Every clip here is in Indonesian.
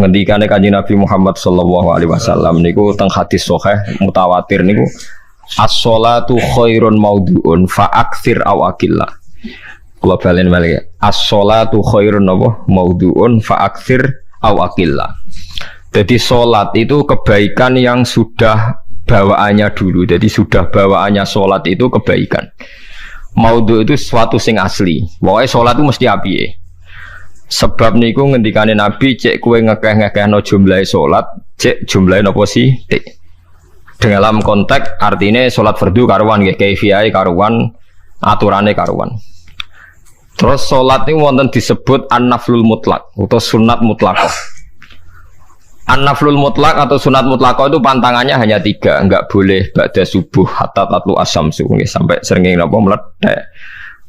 Ngendikane Kanjeng Nabi Muhammad sallallahu alaihi wasallam niku teng hadis sahih mutawatir niku as-sholatu khairun maudhu'un fa aktsir aw aqillah. Kula balen balik. As-sholatu khairun maudhu'un fa aktsir aw aqillah. Jadi salat itu kebaikan yang sudah bawaannya dulu. Jadi sudah bawaannya salat itu kebaikan. Maudhu itu sesuatu sing asli. Pokoknya salat itu mesti apike. Sebab niku ngendikane Nabi cek kowe ngekeh-ngekehno jumlahe salat, cek jumlahe napa sih? Dalam konteks artinya salat fardu karuan nggih, kaifiyahe karuan, aturane karuan. Terus salat niku wonten disebut an-naflul mutlak atau sunat mutlaqah. An-naflul mutlak atau sunat mutlaqah itu pantangannya hanya 3, enggak boleh ba'da subuh hatta tatlu asyamsu nggih sampai srengenge napa mledhek.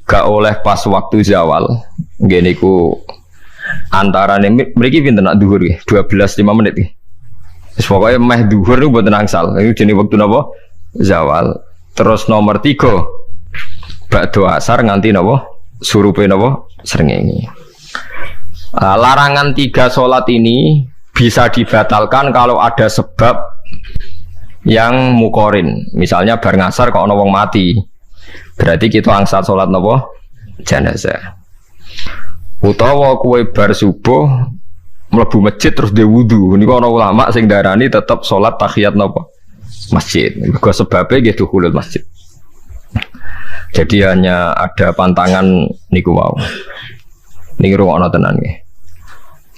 Gak oleh pas waktu zawal. Nggih niku antara mriki pinten nak dhuwur nggih 12:05 menit nggih. Wis pokoke meh dhuwur niku mboten angsal. Niku jenenge wektu napa? Zawal. Terus nomor 3 ba'da asar nganti napa? Surupe napa? Srengenge. Larangan 3 salat ini bisa dibatalkan kalau ada sebab yang mukorin. Misalnya bar ngasar kok ana wong mati. Berarti kita angsal salat napa? Jenazah. Utawa kowe bar subuh mlebu masjid terus dhe wudu. Niku ana ulama sing darani tetep salat tahiyat napa? Masjid. Mergo sebabe nggih dukhulul masjid. Jadi hanya ada pantangan niku wau. Niki rungokno tenan nggih.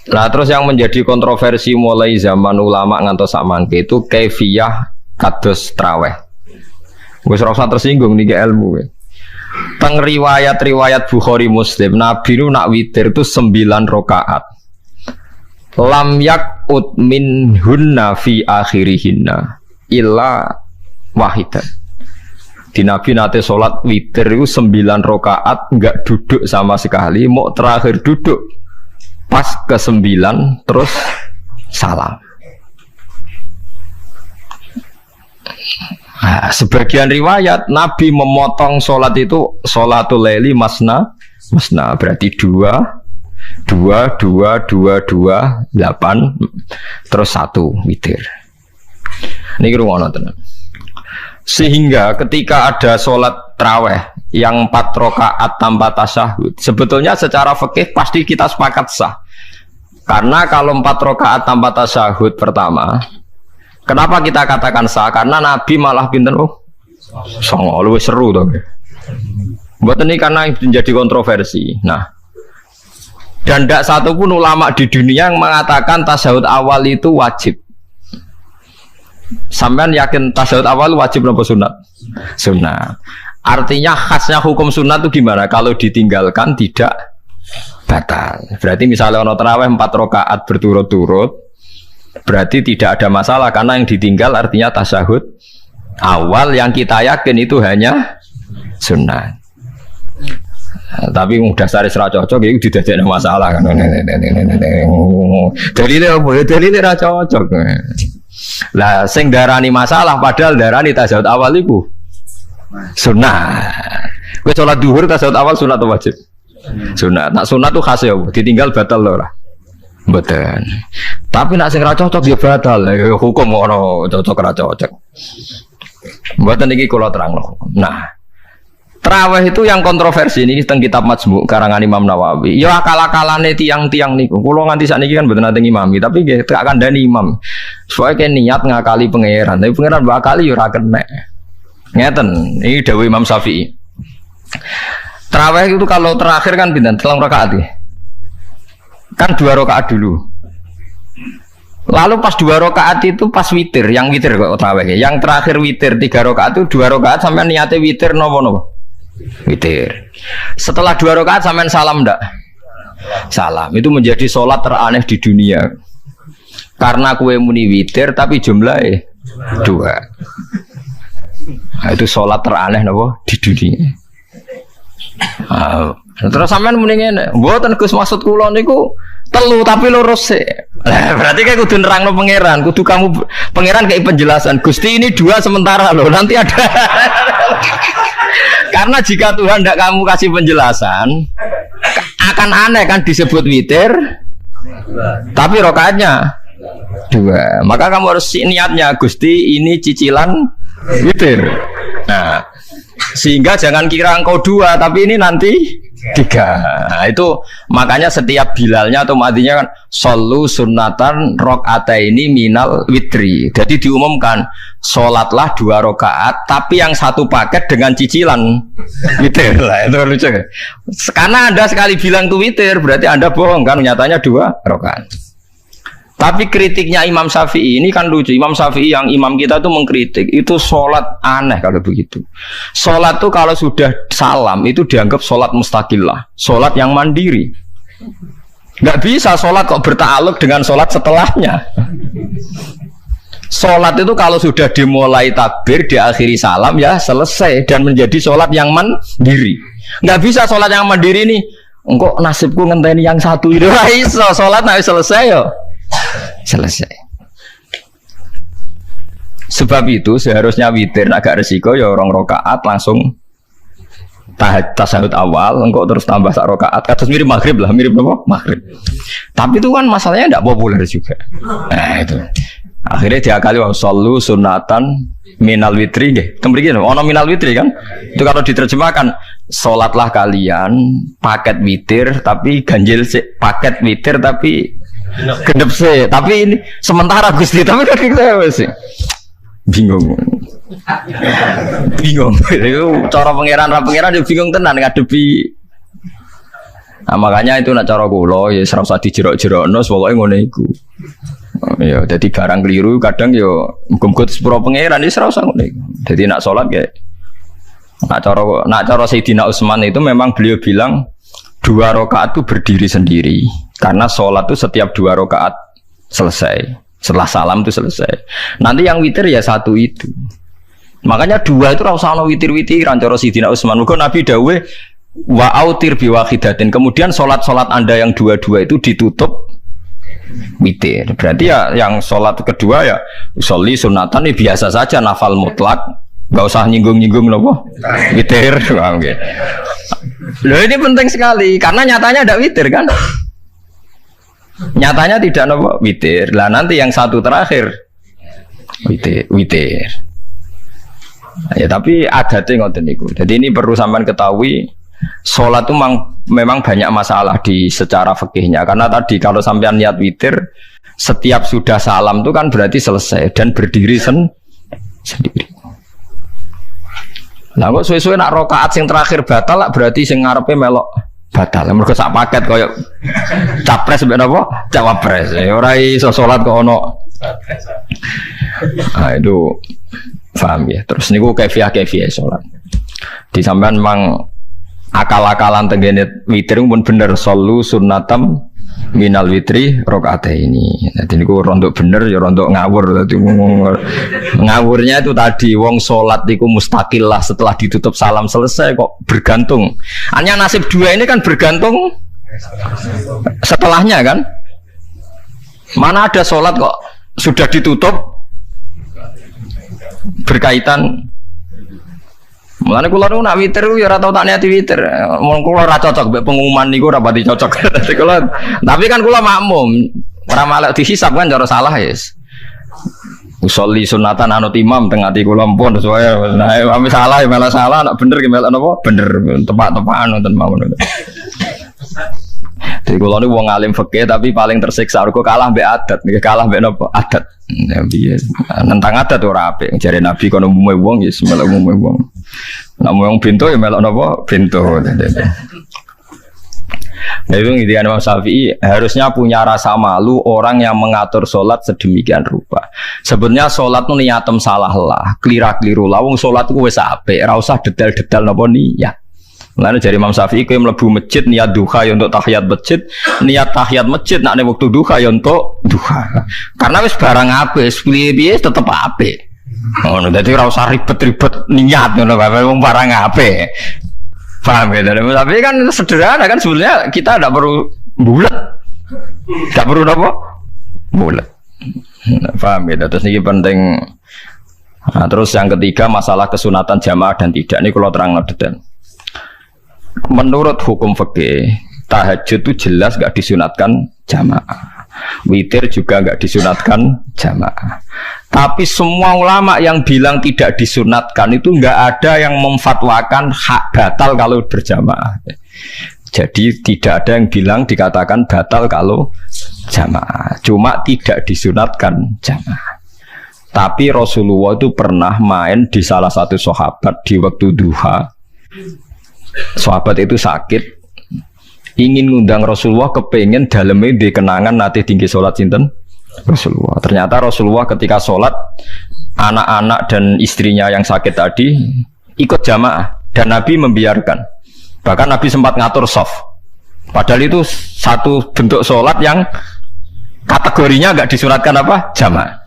Nah terus yang menjadi kontroversi mulai zaman ulama ngantos sakmangke itu kaifiyah kados traweh. Wis ora usah tersinggung niki ilmu. Teng riwayat-riwayat Bukhari Muslim, Nabi nu nak witir itu 9 rakaat. Lam yakut min hunna fi akhirihinna illa wahidan. Di Nabi nate sholat witir itu 9 rakaat enggak duduk sama sekali, mau terakhir duduk pas ke-9 terus salam. Nah, sebagian riwayat Nabi memotong sholat itu sholatul laili masna berarti 2 8 terus 1 witir. Niki rungono tenan. Sehingga ketika ada sholat tarawih yang 4 rakaat tanpa tasyahud, sebetulnya secara fikih pasti kita sepakat sah. Karena kalau 4 rakaat tanpa tasyahud pertama, kenapa kita katakan sah? Karena Nabi malah pinten songo luwih seru to. Mboten ini karena menjadi kontroversi. Nah, dan tidak satu pun ulama di dunia yang mengatakan tasyahud awal itu wajib. Sampean yakin tasyahud awal wajib atau sunat? Sunat. Artinya khasnya hukum sunat itu gimana? Kalau ditinggalkan tidak batal. Berarti misalnya ono tarawih 4 rakaat berturut-turut, berarti tidak ada masalah karena yang ditinggal artinya tasyahud awal yang kita yakin itu hanya sunat. Nah, tapi mudah sari serah cocok itu tidak ada masalah kan. Dalilnya apa? Dalilnya ra cocok. Lah sing darani masalah padahal darani tasyahud awal iku sunat. Kowe salat zuhur tasyahud awal sunat atau wajib? Sunat. Nak sunat tuh khas ya, ditinggal batal lho ora. Mboten. Tapi nak sing ra cocok ya batal. Hukum ono cocok ra cocok. Mboten iki kula terangno. Nah, tarawih itu yang kontroversi ini teng kitab Majmu' karangan Imam Nawawi. Ya akal-akalane tiang-tiang niku. Kula nganti sakniki kan mboten nate ngimami, tapi nggih tak kandhani imam. Soale niat ngakali pangeran, tapi pangeran bakali ya ora kena. Ngeten, ini dawuh Imam Syafi'i. Tarawih itu kalau terakhir kan pinten? 3 rakaat ya. Kan 2 rakaat dulu. Lalu pas 2 rakaat itu pas witir, yang witir kok tarawih. Yang terakhir witir 3 rakaat itu 2 rakaat sampai niate witir nopo-nopo. Witir. Setelah 2 rakaat sampean salam ndak? Salam. Itu menjadi sholat teraneh di dunia. Karena kue muni witir tapi jumlahnya 2. Nah, itu sholat teraneh napa di dunia. Terus sampean muni ngene, mboten Gus maksud kula niku 3 tapi lurus sih. Berarti kayak kudu nerangno pangeran, kudu kamu pangeran kayak penjelasan. Gusti ini 2 sementara loh, nanti ada. Karena jika Tuhan tidak kamu kasih penjelasan, akan aneh kan disebut witir Tapi rokaatnya 2. Maka kamu harus niatnya Gusti ini cicilan witir. Nah, sehingga jangan kira engkau 2 tapi ini nanti 3. Nah, itu makanya setiap bilalnya atau matinya kan solu sunnatan rokataini minal witri. Jadi diumumkan sholatlah 2 rakaat tapi yang 1 paket dengan cicilan witir lah. Itu lucu. Karena Anda sekali bilang itu witir berarti Anda bohong kan, nyatanya 2 rakaat. Tapi kritiknya Imam Syafi'i ini kan lucu. Imam Syafi'i yang imam kita tuh mengkritik itu sholat aneh kalau begitu. Sholat tuh kalau sudah salam itu dianggap sholat mustaqillah, sholat yang mandiri. Nggak bisa sholat kok bertakluk dengan sholat setelahnya. Sholat itu kalau sudah dimulai takbir diakhiri salam ya selesai dan menjadi sholat yang mandiri. Nggak bisa sholat yang mandiri nih. Engkau nasibku ngenteni yang satu itu. Iso sholat nanti selesai yo. Selesai. Sebab itu seharusnya witir agak resiko ya 2 rakaat langsung tasyahud awal, engkau terus tambah 1 rakaat. Kados mirip maghrib lah, mirip apa? Maghrib. Tapi itu kan masalahnya tidak populer juga. Nah itu. Akhirnya diakali wa shollu sunatan minal witri nggih. Temriki ono minal witri kan? Itu kalau diterjemahkan salatlah kalian paket witir tapi ganjil paket witir tapi gendep sih, tapi ini sementara Gusti, tapi kan kita masih bingung. Itu cara pangeran dia bingung tenan ngadepi. Nah, makanya itu nak cara kula ya ora usah dijerok-jerokno, pokoke ngono iku. Ya, jadi barang keliru kadang yo muga-muga sepuro pangeran iki ora usah ngono iku. Jadi nak salat kayak nak cara Sayyidina Utsman itu memang beliau bilang 2 rakaat itu berdiri sendiri. Karena sholat itu setiap 2 rakaat selesai. Setelah salam itu selesai. Nanti yang witir ya 1 itu. Makanya 2 itu rasa ono witir-witiran cara Sayyidina Utsman. Muga Nabi dawuh wa autir bi wahidatin. Kemudian sholat-sholat Anda yang 2 itu ditutup witir. Berarti ya yang sholat kedua ya sholli sunatan ya biasa saja nafal mutlak. Enggak usah nyinggung-nyinggung nopo witir. Oke. Loh ini penting sekali karena nyatanya ada witir kan? Nyatanya tidak nopo witir. Lah nanti yang 1 terakhir witir. Ya tapi adatnya ngoten niku. Jadi ini perlu sampean ketahui sholat itu memang banyak masalah di secara fikihnya. Karena tadi kalau sampean niat witir setiap sudah salam itu kan berarti selesai dan berdiri sendiri. Lah kok suwe-suwe nak rakaat sing terakhir batal lah berarti sing ngarepe melok batal. Mergo sak paket koyo capres mbek napa? Cawapres. Ora iso salat kok ono. Ah itu paham ya. Terus niku kaifiah salat. Di sampean memang akal-akalan tenggene witir pun bener solu sunnatam minal witri rakaataini. Dadi niku rondok bener ya rondok ngawur. Dadi ngawurnya itu tadi wong salat iku mustaqillah setelah ditutup salam selesai kok bergantung. Hanya nasib 2 ini kan bergantung setelahnya kan. Mana ada salat kok sudah ditutup berkaitan. Mulane kula nu nak witir ya ora tau tak niati witir. Mun kula ora cocok mbek pengumuman niku ora pati cocok. Kula tapi kan kula makmum. Ora malah dihisab kan cara salah yes. Usolli sunatan anut imam teng ati kula mpun supaya nah ame salah ya malah salah, nak bener ki melok napa? Bener tepak-tepakan wonten mawon. Jadi kula niku wong alim fikih tapi paling tersiksa mergo kalah mbek adat, kalah mbek napa? Adat. Ya piye. Nentang adat ora apik. Jare Nabi kono umume wong ya melok umume wong. Nek wong bento ya melok napa? Bento. Nah itu intinya Imam Syafi'i harusnya punya rasa malu orang yang mengatur sholat sedemikian rupa. Sebenarnya sholat itu niatem salah lah, keliru lah. Wong sholat itu wes apik, ora usah detail-detail napa niat. Mulane jare Imam Syafi'i kowe mlebu masjid niat duha ya untuk tahiyat masjid, niat tahiyat masjid nek nek wektu duha ya untuk duha. Karena wis barang apik, piye-piye tetep apik. Ngono dadi ora usah ribet-ribet niat ngono bae wong barang apik. Paham ya? Tapi kan sederhana kan sebenarnya kita tidak perlu bulat, tidak perlu apa bulat. Paham ya? Terus ini penting. Nah, terus yang ketiga masalah kesunatan jamaah dan tidak. Ini kalau terang detail. Menurut hukum fikih tahajud itu jelas gak disunatkan jamaah. Witir juga nggak disunatkan jamaah. Tapi semua ulama yang bilang tidak disunatkan itu nggak ada yang memfatwakan hak batal kalau berjamaah. Jadi tidak ada yang bilang dikatakan batal kalau jamaah. Cuma tidak disunatkan jamaah. Tapi Rasulullah itu pernah main di salah satu sahabat di waktu duha. Sahabat itu sakit, ingin ngundang Rasulullah, kepengen dalamnya di kenangan nanti tinggi sholat sinten Rasulullah. Ternyata Rasulullah ketika sholat, anak-anak dan istrinya yang sakit tadi ikut jamaah dan Nabi membiarkan. Bahkan Nabi sempat ngatur soft. Padahal itu satu bentuk sholat yang kategorinya nggak disunatkan apa? Jamaah.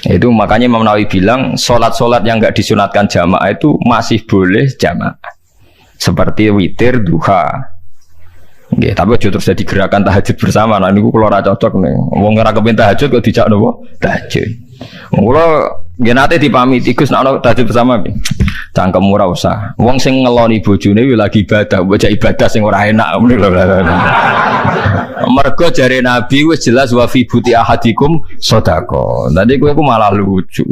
Itu makanya Imam Nawawi bilang sholat-sholat yang nggak disunatkan jamaah itu masih boleh jamaah. Seperti witir, duha. Nggih, tapi aja terus jadi gerakan tahajud bersama. Nah niku kula ora cocok nih. Wong ora kepen tahajud kok dijak napa? Tahajud. Kula nggih nate dipamiti Gus nek ana tahajud bersama piye? Cangkem ora usah. Wong sing ngeloni bojone lagi ibadah, baca ibadah sing ora enak ngono lho. Mergo jare Nabi wis jelas wa fi buti ahadikum sedekah. Tadi kowe ku malah lucu.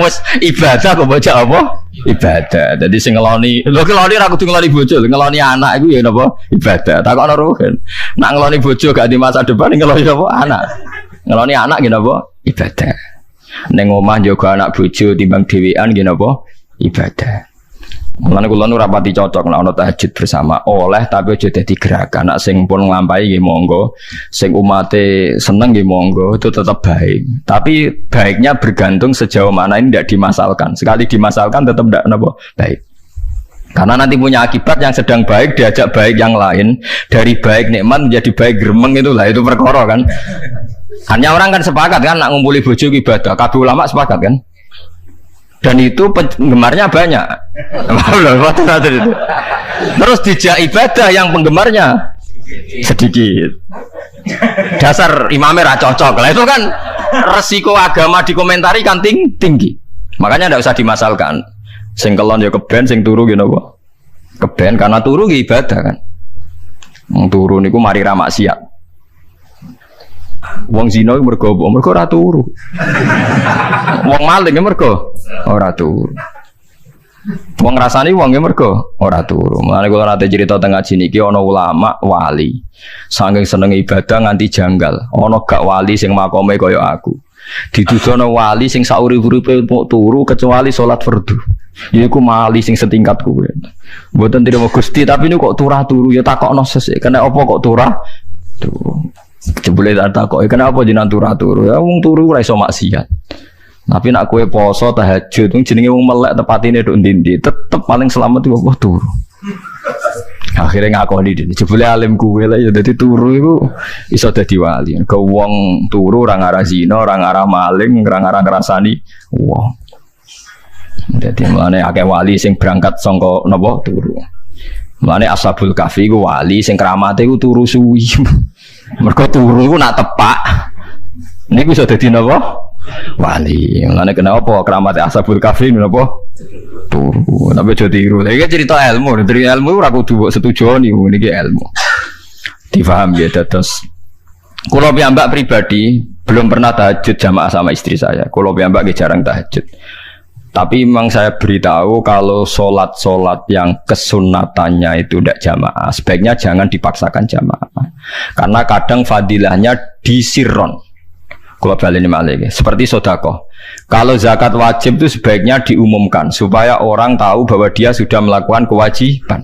Wis ibadah kok baca apa? Ibadah. Jadi sing ngeloni, lho ngeloni ra kudu ngeloni bojo, ngeloni anak iku ya napa? Ibadah. Takokno ruhen. Nak ngeloni bojo gak di masa depan ngeloni apa? Anak. Ngeloni anak nggih napa? Ibadah. Ning omah njaga anak bojo timbang dhewean nggih napa? Ibadah. Mulane kula nu rapati cocok nek ana tahajud bersama oleh tapi aja dadi gerakan. Nek sing pun nglampahi nggih monggo, sing umate seneng nggih monggo, itu tetap baik. Tapi baiknya bergantung sejauh mana ini tidak dimasalkan. Sekali dimasalkan tetap tidak napa baik. Karena nanti punya akibat yang sedang baik diajak baik yang lain, dari baik nikmat menjadi baik gremeng itulah itu perkara kan. Hanya orang kan sepakat kan nak ngumpuli bojo ibadah, kabeh ulama sepakat kan. Dan itu penggemarnya banyak. Terus dijak ibadah yang penggemarnya sedikit. Dasar imamnya ra cocok. Lah itu kan resiko agama dikomentari kan tinggi. Makanya tidak usah dimasalkan. Sing kelon ya keben, sing turu gitu apa? Keben karena turu ya ibadah kan. Turu niku mari ra maksiat. Wong zina mergo ora turu. Wong maling mergo ora turu. Wong ngrasani wong mergo ora turu. Mulane kula nate cerita teng ngaji niki ana ulama wali. Saking seneng ibadah nganti janggal. Ana gak wali sing makome kaya aku. Dituduhno wali sing saurip-uripe turu kecuali salat fardu. Yaiku wali sing setingkat kowe. Mboten trimo Gusti tapi niku kok turu ya takokno sesuk. Kena apa kok turu? Jebule tak kok kenapa jenengan turu ya wong turu ora iso maksiat. Tapi nak kowe poso tahajud wong jenenge wong melek tepatine nduk ndi tetep paling selamat iku apa turu. Akhirnya ngakoni dene jebule alim kowe lah ya dadi turu iku iso dadi wali. Ke wong turu ora ngarah zina, ora ngarah maling, ora ngarah ngrasani wong. Dadi mulane akeh wali sing berangkat saka napa turu. Mulane Ashabul Kahfi iku wali sing kramate iku turu suwi. Mergo turu iku nak tepak. Niku iso dadi napa? Wali. Mulane kenapa kramate Ashabul Kahfi napa? Turu. Tapi aja tiru. Iki cerita ilmu, dari ilmu ora kudu mbok setujoni niki ilmu. Difaham ya dados. Kula piyambak pribadi belum pernah tahajud jamaah sama istri saya. Kula piyambak jarang tahajud. Tapi memang saya beritahu kalau sholat-sholat yang kesunatannya itu tidak jamaah, sebaiknya jangan dipaksakan jamaah. Karena kadang fadilahnya disirron. Kalau balik ini seperti sodakoh. Kalau zakat wajib itu sebaiknya diumumkan supaya orang tahu bahwa dia sudah melakukan kewajiban.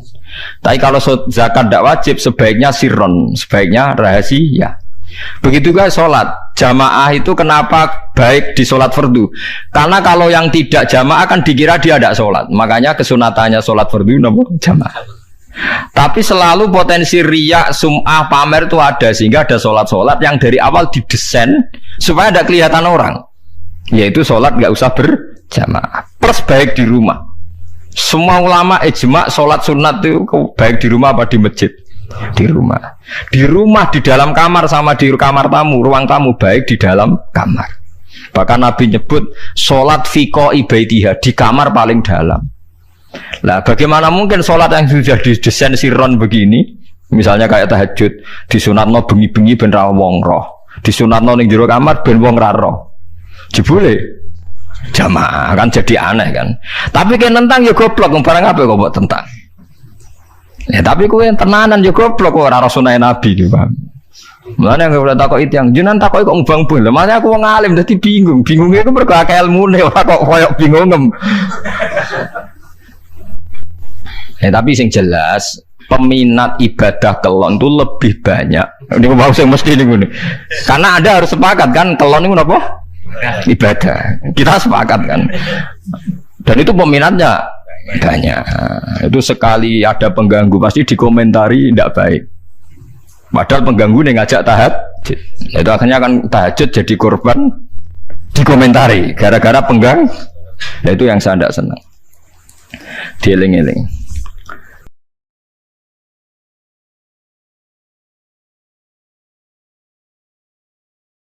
Tapi kalau zakat tidak wajib sebaiknya sirron, sebaiknya rahasia. Begitu juga sholat jamaah itu kenapa baik di sholat fardu? Karena kalau yang tidak jamaah kan dikira dia tidak sholat. Makanya kesunatannya sholat fardu namanya jamaah. Tapi selalu potensi riya, sum'ah, pamer itu ada sehingga ada sholat-sholat yang dari awal didesain supaya tidak kelihatan orang. Yaitu sholat nggak usah berjamaah. Plus baik di rumah. Semua ulama ijma sholat sunat itu baik di rumah apa di masjid? Di rumah. Di rumah, di dalam kamar sama di kamar tamu, ruang tamu baik di dalam kamar. Bahkan Nabi nyebut sholat fiko ibaitiha di kamar paling dalam. Lah bagaimana mungkin sholat yang sudah didesain sirron begini Misalnya kayak tahajud, disunatno bengi-bengi ben ra wong roh. Disunatno ning jero kamar ben wong ra roh. Jebule jamaah kan jadi aneh kan. Tapi kan tentang ya goblok barang apa kok mbok tentang. Ya tapi kowe tenanan ya goblok ora sunah Nabi iki, Pak. Mulane nek ora takok itu yang jenengan takok kok ngubang bul. Makanya aku wong alim dadi bingung. Bingungnya iku mergo akeh ilmune ora kok koyo bingungem. Ya tapi sing jelas peminat ibadah kelon itu lebih banyak. Ini mau saya mesti ini. Karena Anda harus sepakat kan kelon itu apa? Ibadah. Kita sepakat kan. Dan itu peminatnya banyak. Itu sekali ada pengganggu pasti dikomentari tidak baik. Padahal pengganggu nih ngajak tahajud. Itu akhirnya kan tahajud jadi korban dikomentari gara-gara penggang. Nah, itu yang saya tidak senang. Dieling-eling.